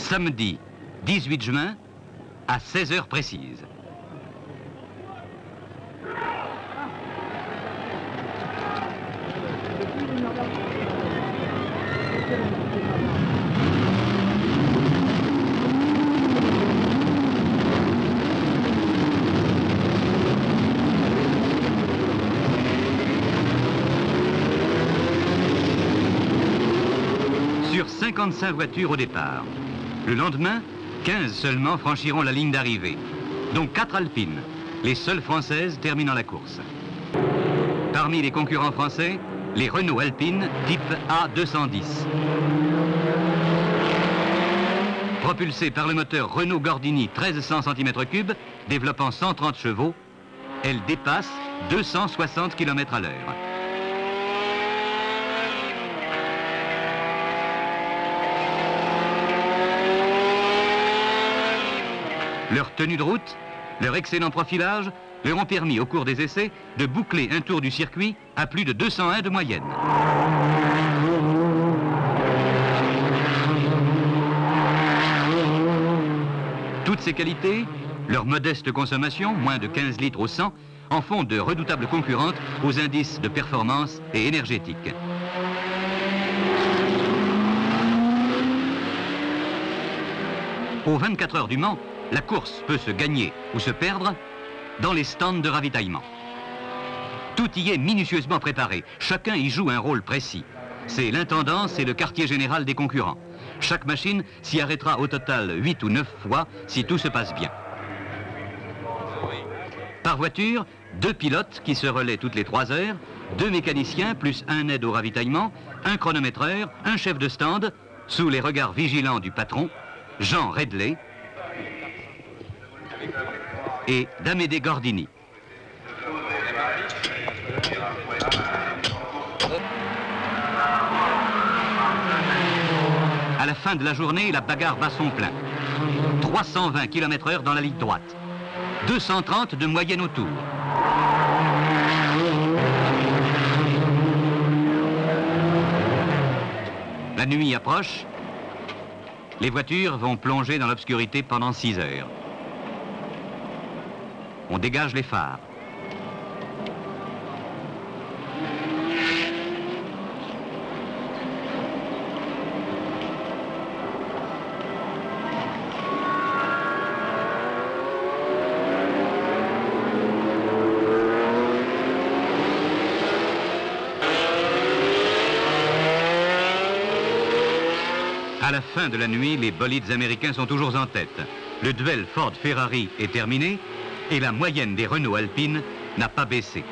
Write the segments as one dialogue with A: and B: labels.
A: samedi 18 juin à 16 heures précises. Sur 55 voitures au départ. Le lendemain, 15 seulement franchiront la ligne d'arrivée, dont 4 alpines, les seules françaises terminant la course. Parmi les concurrents français, les Renault Alpine type A210. Propulsées par le moteur Renault Gordini 1300 cm3, développant 130 chevaux, elles dépassent 260 km à l'heure. Leur tenue de route, leur excellent profilage leur ont permis au cours des essais de boucler un tour du circuit à plus de 201 de moyenne. Toutes ces qualités, leur modeste consommation, moins de 15 litres au 100, en font de redoutables concurrentes aux indices de performance et énergétique. Aux 24 heures du Mans, la course peut se gagner ou se perdre dans les stands de ravitaillement. Tout y est minutieusement préparé. Chacun y joue un rôle précis. C'est l'intendance et le quartier général des concurrents. Chaque machine s'y arrêtera au total 8 ou 9 fois si tout se passe bien. Par voiture, 2 pilotes qui se relaient toutes les 3 heures, 2 mécaniciens plus un aide au ravitaillement, un chronométreur, un chef de stand, sous les regards vigilants du patron, Jean Redley, et d'Amédée Gordini. À la fin de la journée, la bagarre bat son plein. 320 km/h dans la ligne droite. 230 de moyenne au tour. La nuit approche. Les voitures vont plonger dans l'obscurité pendant 6 heures. On dégage les phares. À la fin de la nuit, les bolides américains sont toujours en tête. Le duel Ford-Ferrari est terminé et la moyenne des Renault Alpine n'a pas baissé.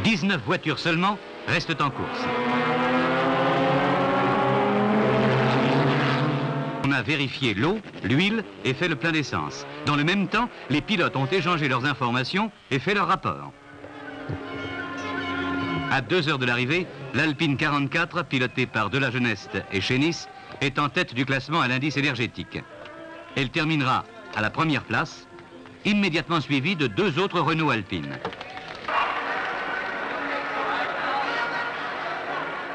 A: 19 voitures seulement restent en course. On a vérifié l'eau, l'huile et fait le plein d'essence. Dans le même temps, les pilotes ont échangé leurs informations et fait leur rapport. À 2 heures de l'arrivée, l'Alpine 44, pilotée par Delageneste et Chénis, est en tête du classement à l'indice énergétique. Elle terminera à la première place, immédiatement suivie de 2 autres Renault Alpine.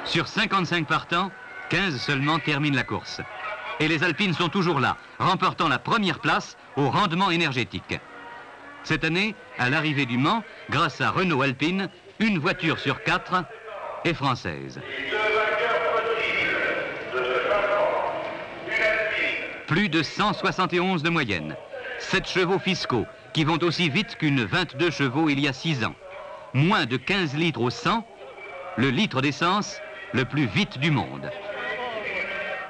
A: Sur 55 partants, 15 seulement terminent la course. Et les Alpines sont toujours là, remportant la première place au rendement énergétique. Cette année, à l'arrivée du Mans, grâce à Renault Alpine, une voiture sur 4 est française. Plus de 171 de moyenne. 7 chevaux fiscaux qui vont aussi vite qu'une 22 chevaux il y a 6 ans. Moins de 15 litres au 100, le litre d'essence le plus vite du monde.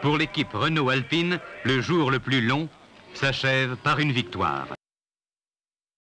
A: Pour l'équipe Renault Alpine, le jour le plus long s'achève par une victoire.